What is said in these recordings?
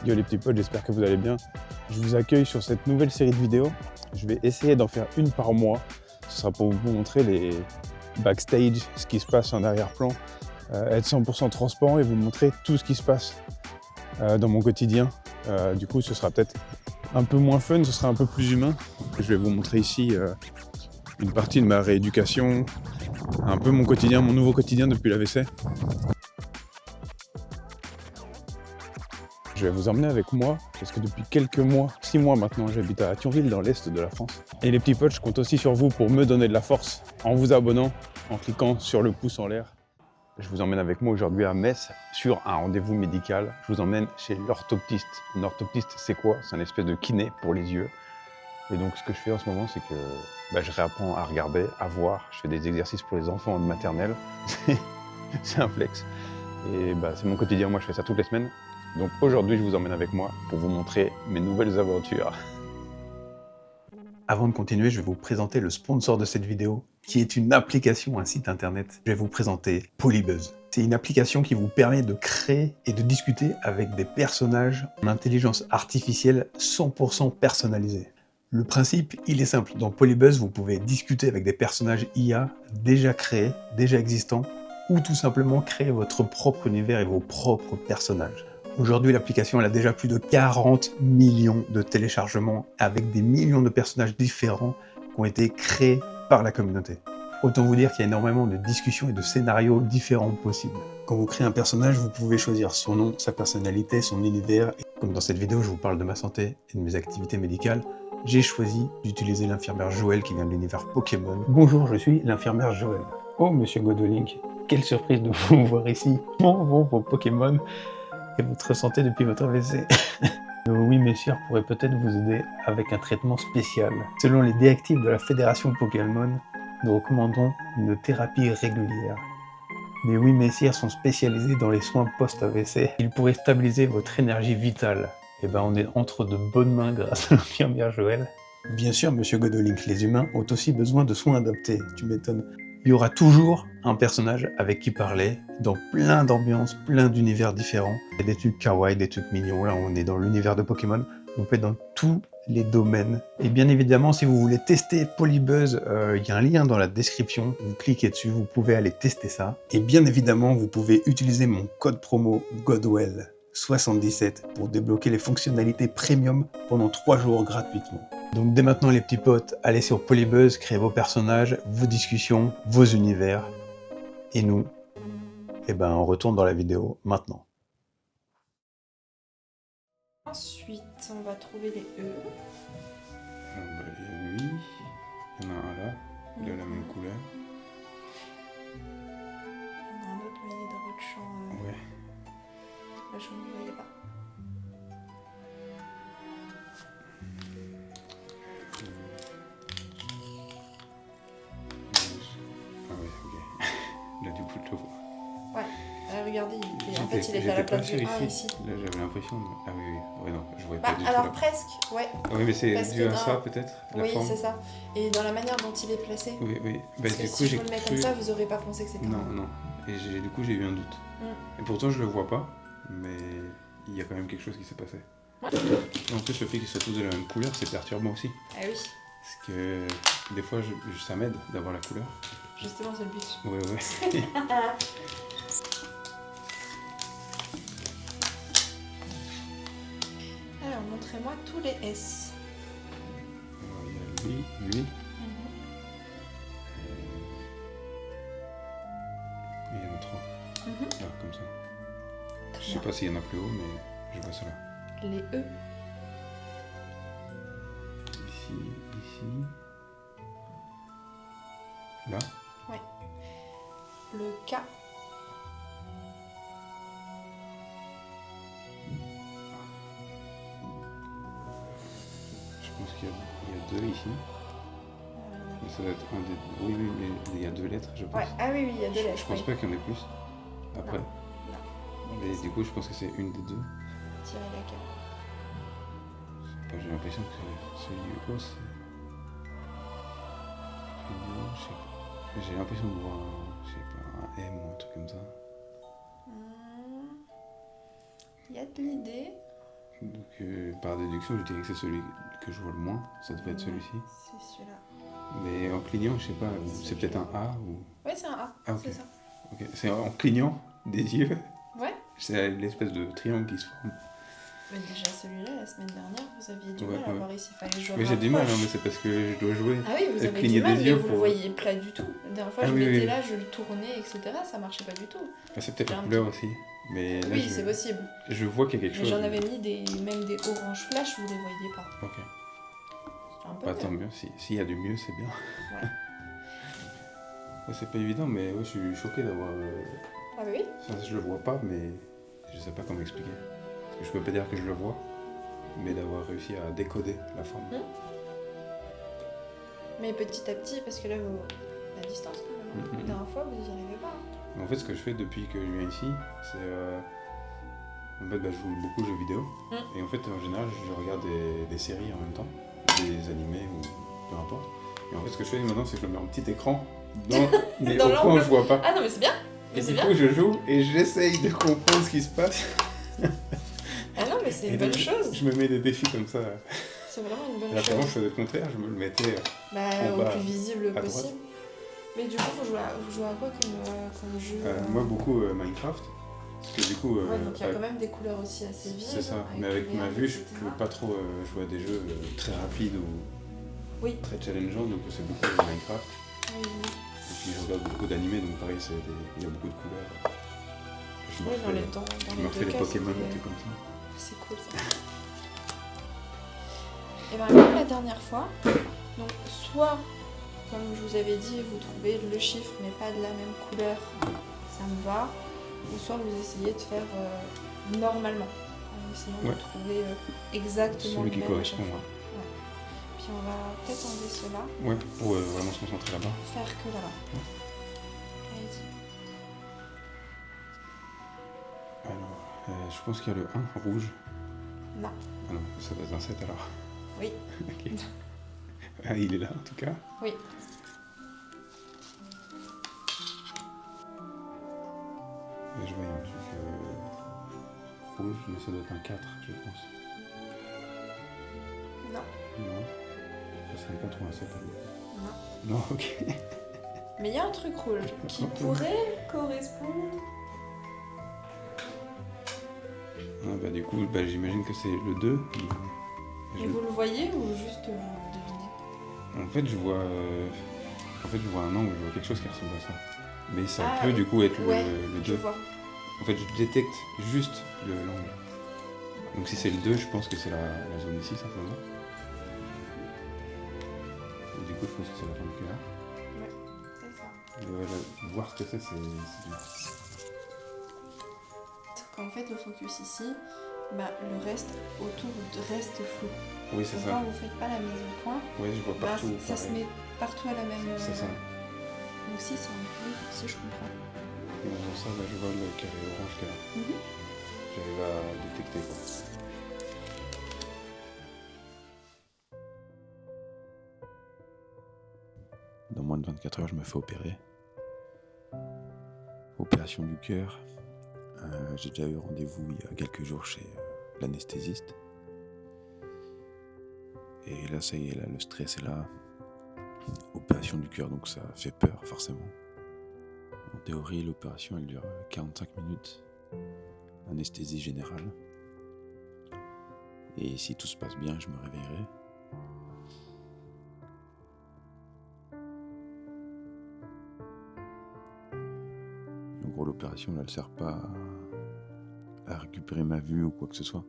Yo les petits potes, j'espère que vous allez bien. Je vous accueille sur cette nouvelle série de vidéos. Je vais essayer d'en faire une par mois. Ce sera pour vous montrer les backstage, ce qui se passe en arrière-plan, être 100% transparent et vous montrer tout ce qui se passe dans mon quotidien. Du coup, ce sera peut-être un peu moins fun, ce sera un peu plus humain. Je vais vous montrer ici une partie de ma rééducation, un peu mon quotidien, mon nouveau quotidien depuis l'AVC. Je vais vous emmener avec moi, parce que depuis quelques mois, 6 mois maintenant, j'habite à Thionville, dans l'est de la France. Et les petits potes, je compte aussi sur vous pour me donner de la force, en vous abonnant, en cliquant sur le pouce en l'air. Je vous emmène avec moi aujourd'hui à Metz, sur un rendez-vous médical. Je vous emmène chez l'orthoptiste. Un orthoptiste, c'est quoi? C'est un espèce de kiné pour les yeux. Et donc, ce que je fais en ce moment, c'est que je réapprends à regarder, à voir. Je fais des exercices pour les enfants de maternelle. C'est un flex. Et c'est mon quotidien, moi je fais ça toutes les semaines. Donc aujourd'hui, je vous emmène avec moi pour vous montrer mes nouvelles aventures. Avant de continuer, je vais vous présenter le sponsor de cette vidéo, qui est une application, un site internet. Je vais vous présenter Polybuzz. C'est une application qui vous permet de créer et de discuter avec des personnages en intelligence artificielle 100% personnalisés. Le principe, il est simple. Dans Polybuzz, vous pouvez discuter avec des personnages IA déjà créés, déjà existants, ou tout simplement créer votre propre univers et vos propres personnages. Aujourd'hui, l'application elle a déjà plus de 40 millions de téléchargements avec des millions de personnages différents qui ont été créés par la communauté. Autant vous dire qu'il y a énormément de discussions et de scénarios différents possibles. Quand vous créez un personnage, vous pouvez choisir son nom, sa personnalité, son univers. Et comme dans cette vidéo, je vous parle de ma santé et de mes activités médicales, j'ai choisi d'utiliser l'infirmière Joël qui vient de l'univers Pokémon. Bonjour, je suis l'infirmière Joël. Oh, monsieur Godolink, quelle surprise de vous voir ici. Comment vont vos Pokémon et votre santé depuis votre AVC? Oui, messieurs, pourrait peut-être vous aider avec un traitement spécial. Selon les directives de la Fédération Pokémon, nous recommandons une thérapie régulière. Mais oui, messieurs sont spécialisés dans les soins post-AVC. Ils pourraient stabiliser votre énergie vitale. Et on est entre de bonnes mains grâce à l'infirmière Joël. Bien sûr, monsieur Godolink, les humains ont aussi besoin de soins adaptés, tu m'étonnes. Il y aura toujours un personnage avec qui parler, dans plein d'ambiances, plein d'univers différents. Il y a des trucs kawaii, des trucs mignons, là on est dans l'univers de Pokémon, on peut être dans tous les domaines. Et bien évidemment, si vous voulez tester Polybuzz, il y a un lien dans la description, vous cliquez dessus, vous pouvez aller tester ça. Et bien évidemment, vous pouvez utiliser mon code promo GODWELL77 pour débloquer les fonctionnalités premium pendant 3 jours gratuitement. Donc dès maintenant les petits potes, allez sur Polybuzz, créez vos personnages, vos discussions, vos univers. Et nous, on retourne dans la vidéo maintenant. Ensuite, on va trouver les E. Il y a lui, il y en a un là, il a la même couleur. Il y en a un autre, mais il est dans votre champ. Ouais. Là, je ne le voyais pas. Ah ouais, ok. Là du coup je le vois. Ouais, regardez, en fait il est à la place du 1 ici. Là j'avais l'impression de... Ah oui, oui, ouais non, je voyais pas du tout alors là. presque, ouais. Oui mais c'est Parce dû que à ça peut-être, la oui, forme. c'est ça. Et dans la manière dont il est placé. Oui, oui. Parce que Du coup si je j'ai vous le mets cru... comme ça, vous aurez pas pensé que c'était Non, un. non. Et du coup j'ai eu un doute. Et pourtant je le vois pas, mais il y a quand même quelque chose qui s'est passé. Ouais. Et en plus le fait qu'ils soient tous de la même couleur, c'est perturbant aussi. Ah oui. Parce que des fois ça m'aide d'avoir la couleur. Justement, c'est le but. Ouais, ouais. Alors, montrez-moi tous les S. Alors, il y a lui. Et il y en a 3. Là, comme ça. Je sais pas s'il y en a plus haut, mais je vois ça là. Les E. Ici. Là. Ouais. Le K. Je pense qu'il y a 2 ici. Mais ça doit être un des... Oui, mais il y a 2 lettres, je pense. Ouais. Ah oui, il y a 2 lettres. Je pense pas qu'il y en ait plus. Après. Non. Mais du coup, je pense que c'est une des 2. Tirez laquelle? J'ai l'impression que c'est Hugo, c'est... Je sais pas. J'ai l'impression de voir un M ou un truc comme ça. Il y a de l'idée. Donc par déduction, je dirais que c'est celui que je vois le moins. Ça devait être celui-ci. C'est celui-là. Mais en clignant, je sais pas, c'est peut-être un A ou... Ouais, c'est un A, Ah, ok. c'est ça. Ok. C'est en clignant des yeux. Ouais. C'est l'espèce de triangle qui se forme. Mais déjà celui-là, la semaine dernière, vous aviez du Ouais, mal à ouais. voir ici. Fallait jouer Mais j'ai du mal, hein, mais c'est parce que je dois jouer. Ah oui, vous avez cligner du mal, des mais yeux vous le pour- voyez plat du tout. La dernière fois, Ah je oui, mettais oui. là, je le tournais, etc. Ça marchait pas du tout. Ah, c'est peut-être J'ai la un couleur aussi. Mais là, Oui, c'est possible. je vois qu'il y a quelque Mais chose. j'en avais mis même des orange flash, vous les voyez pas. Ok. C'était un peu Bah, tant mieux. mieux. S'il y a du mieux, c'est bien. Ouais. Ouais, c'est pas évident, mais ouais, je suis choqué d'avoir. Ah oui. Ça, je le vois pas, mais je sais pas comment expliquer. Parce que je peux pas dire que je le vois, mais d'avoir réussi à décoder la forme. Mais petit à petit, parce que là, la distance quand même. Mhm. La dernière fois, vous n'y arrivez pas. Mais en fait, ce que je fais depuis que je viens ici, c'est. En fait, je joue beaucoup aux jeux vidéo. Et en fait, en général, je regarde des séries en même temps, des animés ou peu importe. Et en fait, ce que je fais maintenant, c'est que je mets un petit écran mais Dans au point où l'angle. je vois pas. Ah non, mais c'est bien. Et Mais c'est du bien. coup, je joue et j'essaye de comprendre ce qui se passe. Ah non, mais c'est Et une bonne donc, chose. Je me mets des défis comme ça. C'est vraiment une bonne Et avant, je chose. faisais le contraire, je me le mettais. Bah, en au bas, plus visible à droite. possible. Mais du coup, vous jouez à quoi comme jeu Moi, beaucoup Minecraft. Parce que du coup. Ouais, donc il y a quand même des couleurs aussi assez vives. C'est ça, mais avec ma vue, je peux pas trop jouer à des jeux très rapides ou Oui. très challengeants, donc c'est beaucoup de Minecraft. Oui, oui. Et puis je regarde beaucoup d'animés, donc pareil, il y a beaucoup de couleurs. Je me Oui, dans refais, les temps. Dans je les me refais deux les cas, Pokémon c'était- et tout comme ça. C'est cool ça. Et bien comme la dernière fois, donc soit, comme je vous avais dit, vous trouvez le chiffre mais pas de la même couleur, ça me va, ou soit vous essayez de faire normalement, en essayant de Ouais. trouver exactement Celui le qui même à chaque correspond, fois. Ouais. Puis on va peut-être enlever cela, Ouais, pour vraiment se concentrer là-bas. faire que là-bas. Ouais. Allez-y. Alors, je pense qu'il y a le 1 rouge. Non. Ah non, ça doit être un 7 alors. Oui. Ok. Ah, il est là en tout cas. Oui. Et je vois un truc rouge, mais ça doit être un 4, je pense. Non. Non. Ça serait un 4 ou un 7 alors. Non. Non, ok. Mais il y a un truc rouge qui pourrait correspondre. Ah, bah, du coup, j'imagine que c'est le 2. Et vous le voyez ou juste vous le devinez? En fait, je vois un angle, je vois quelque chose qui ressemble à ça. Mais ça Ah, peut du coup être ouais, le Je 2. vois. En fait, je détecte juste l'angle. Donc si c'est le 2, je pense que c'est la zone ici, simplement. Et du coup, je pense que c'est la zone qu'il y a. Ouais, c'est ça. Et voilà, voir ce que c'est bien. Quand vous faites le focus ici, bah, le reste autour reste flou. Oui, c'est Donc ça. quand vous faites pas la mise au point, Oui, je vois bah, partout. ça se pareil. met partout à la même. C'est ça. Donc si, c'est un peu, si je comprends. Et dans ça, là, je vois le carré orange qu'il y a là. Mhm. J'arrive à détecter quoi. Dans moins de 24 heures, je me fais opérer. Opération du cœur. J'ai déjà eu rendez-vous il y a quelques jours chez l'anesthésiste. Et là, ça y est, là, le stress est là. Opération du cœur, donc ça fait peur, forcément. En théorie, l'opération, elle dure 45 minutes. Anesthésie générale. Et si tout se passe bien, je me réveillerai. En gros, l'opération, là, elle sert pas à récupérer ma vue ou quoi que ce soit.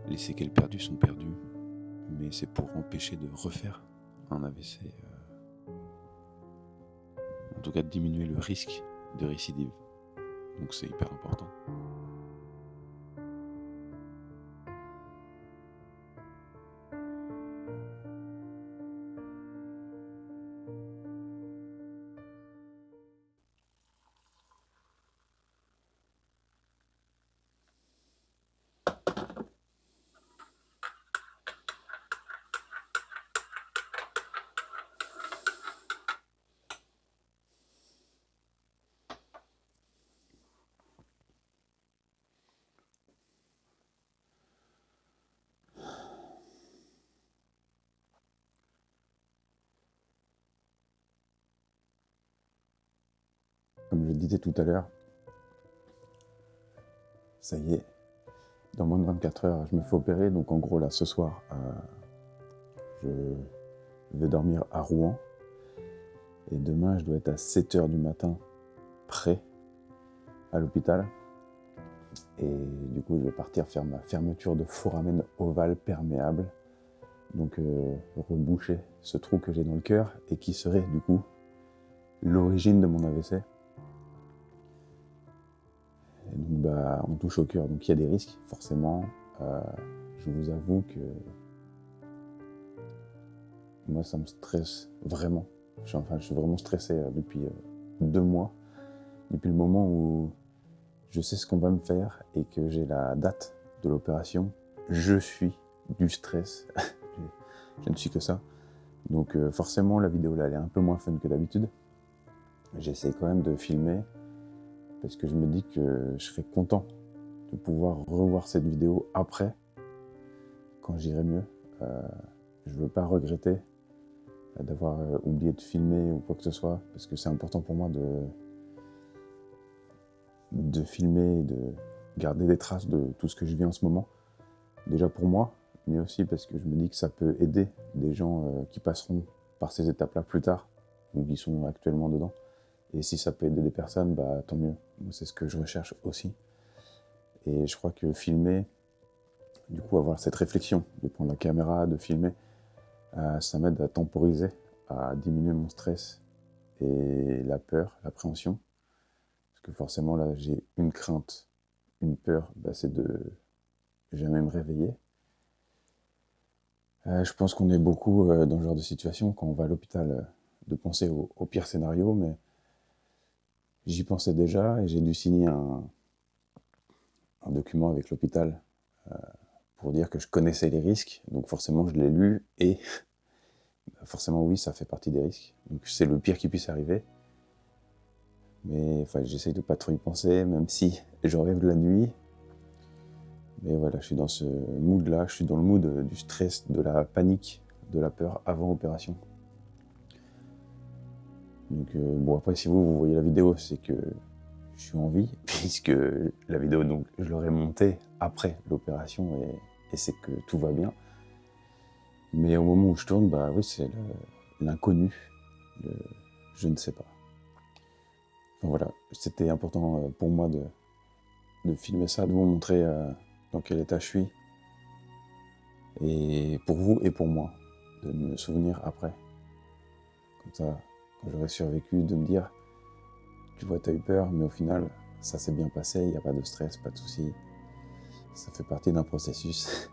Les séquelles perdues sont perdues. Mais c'est pour empêcher de refaire un AVC. En tout cas, de diminuer le risque de récidive. Donc c'est hyper important. comme je le disais tout à l'heure, ça y est, dans moins de 24 heures, je me fais opérer. Donc en gros, là, ce soir, je vais dormir à Rouen. Et demain, je dois être à 7h du matin, prêt à l'hôpital. Et du coup, je vais partir faire ma fermeture de foramen ovale perméable. Donc reboucher ce trou que j'ai dans le cœur et qui serait du coup l'origine de mon AVC. Et donc bah, on touche au cœur, donc il y a des risques, forcément. Je vous avoue que moi ça me stresse vraiment. Je suis vraiment stressé depuis 2 mois, depuis le moment où je sais ce qu'on va me faire et que j'ai la date de l'opération. Je suis du stress, je ne suis que ça. Donc forcément la vidéo là elle est un peu moins fun que d'habitude. J'essaie quand même de filmer parce que je me dis que je serais content de pouvoir revoir cette vidéo après, quand j'irai mieux. Je veux pas regretter d'avoir oublié de filmer ou quoi que ce soit, parce que c'est important pour moi de filmer et de garder des traces de tout ce que je vis en ce moment. Déjà pour moi, mais aussi parce que je me dis que ça peut aider des gens qui passeront par ces étapes-là plus tard, ou qui sont actuellement dedans. Et si ça peut aider des personnes, bah tant mieux. C'est ce que je recherche aussi. Et je crois que filmer, du coup avoir cette réflexion, de prendre la caméra, de filmer, ça m'aide à temporiser, à diminuer mon stress et la peur, l'appréhension. Parce que forcément là j'ai une crainte, une peur, bah, c'est de jamais me réveiller. Je pense qu'on est beaucoup dans ce genre de situation, quand on va à l'hôpital, de penser au pire scénario, mais j'y pensais déjà et j'ai dû signer un document avec l'hôpital pour dire que je connaissais les risques. Donc forcément, je l'ai lu et forcément, oui, ça fait partie des risques. Donc c'est le pire qui puisse arriver. Mais enfin, j'essaye de pas trop y penser, même si je rêve la nuit. Mais voilà, je suis dans ce mood-là, je suis dans le mood du stress, de la panique, de la peur avant opération. Donc bon, après, si vous voyez la vidéo, c'est que je suis en vie, puisque la vidéo, donc, je l'aurais montée après l'opération et c'est que tout va bien. Mais au moment où je tourne, bah oui, c'est l'inconnu, je ne sais pas. Enfin voilà, c'était important pour moi de filmer ça, de vous montrer dans quel état je suis. Et pour vous et pour moi, de me souvenir après. Comme ça, quand j'aurai survécu, de me dire, tu vois, t'as eu peur, mais au final, ça s'est bien passé, il n'y a pas de stress, pas de soucis. Ça fait partie d'un processus.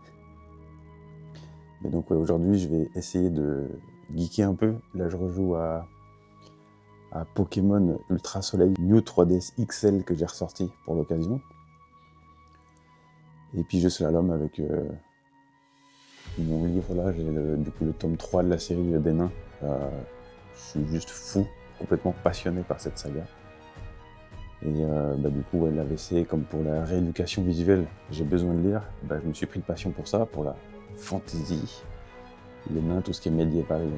Mais donc ouais, aujourd'hui, je vais essayer de geeker un peu. Là, je rejoue à Pokémon Ultra Soleil Mew 3DS XL que j'ai ressorti pour l'occasion. Et puis je slalom avec mon livre là, j'ai du coup le tome 3 de la série des nains. Je suis juste fou, complètement passionné par cette saga. Et bah, du coup, ouais, l'AVC, comme pour la rééducation visuelle, j'ai besoin de lire. Bah, je me suis pris de passion pour ça, pour la fantasy, les nains, tout ce qui est médiéval.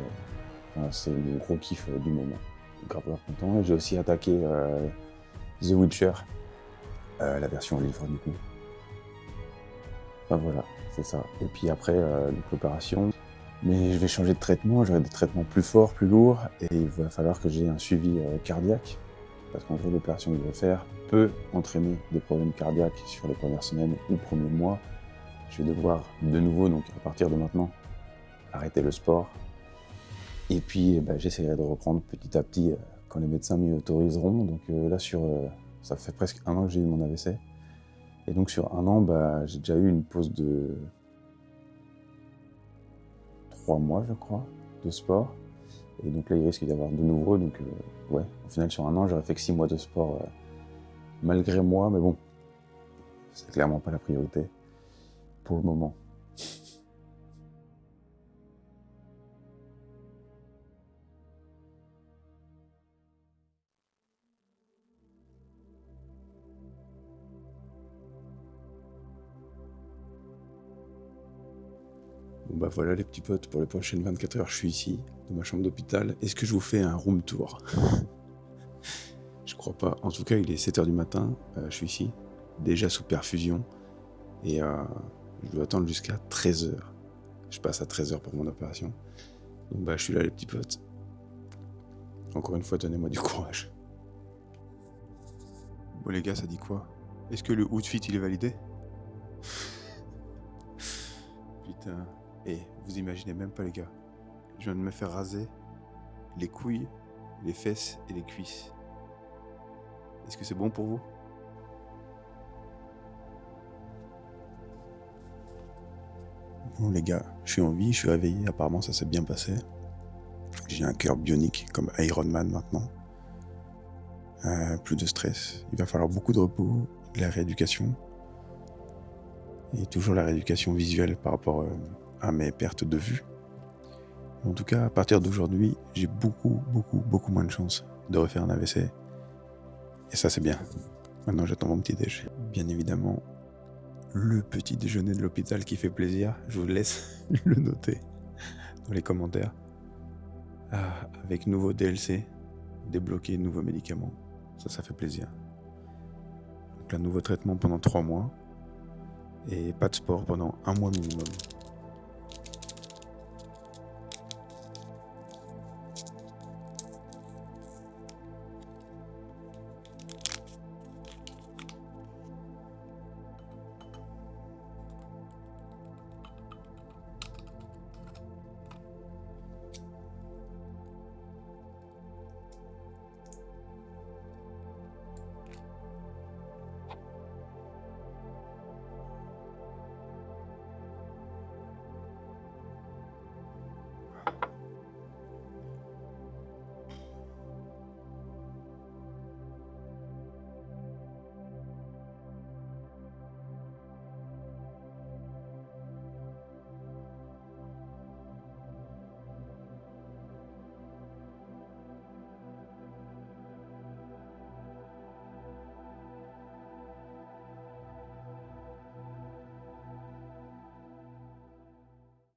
C'est mon gros kiff du moment. Grave content. Et j'ai aussi attaqué The Witcher, la version livre du coup. Enfin voilà, c'est ça. Et puis après, l'opération. Mais je vais changer de traitement, j'aurai des traitements plus forts, plus lourds, et il va falloir que j'ai un suivi cardiaque. Parce qu'en gros, l'opération que je vais faire peut entraîner des problèmes cardiaques sur les premières semaines ou premiers mois. Je vais devoir de nouveau, donc à partir de maintenant, arrêter le sport. Et puis bah, j'essaierai de reprendre petit à petit quand les médecins m'y autoriseront. Donc là, ça fait presque 1 an que j'ai eu mon AVC. Et donc sur 1 an, bah, j'ai déjà eu une pause de 3 mois, je crois, de sport. Et donc là, il risque d'y avoir de nouveau. Donc ouais, au final, sur 1 an, j'aurais fait que 6 mois de sport malgré moi. Mais bon, c'est clairement pas la priorité pour le moment. Bon bah voilà les petits potes, pour les prochaines 24 heures, je suis ici, dans ma chambre d'hôpital. Est-ce que je vous fais un room tour? Je crois pas. En tout cas, il est 7h du matin, je suis ici, déjà sous perfusion, et je dois attendre jusqu'à 13h. Je passe à 13h pour mon opération. Donc je suis là les petits potes. Encore une fois, donnez-moi du courage. Bon les gars, ça dit quoi? Est-ce que le outfit il est validé? Putain. Vous imaginez même pas les gars. Je viens de me faire raser les couilles, les fesses et les cuisses. Est-ce que c'est bon pour vous? Bon les gars, je suis en vie, je suis réveillé, apparemment ça s'est bien passé. J'ai un cœur bionique comme Iron Man maintenant. Plus de stress. Il va falloir beaucoup de repos, de la rééducation. Et toujours la rééducation visuelle par rapport à mes pertes de vue. En tout cas, à partir d'aujourd'hui, j'ai beaucoup moins de chances de refaire un AVC. Et ça c'est bien. Maintenant j'attends mon petit déj. Bien évidemment, le petit déjeuner de l'hôpital qui fait plaisir, je vous laisse le noter dans les commentaires. Avec nouveau DLC, débloquer de nouveaux médicaments, ça fait plaisir. Donc un nouveau traitement pendant 3 mois et pas de sport pendant 1 mois minimum.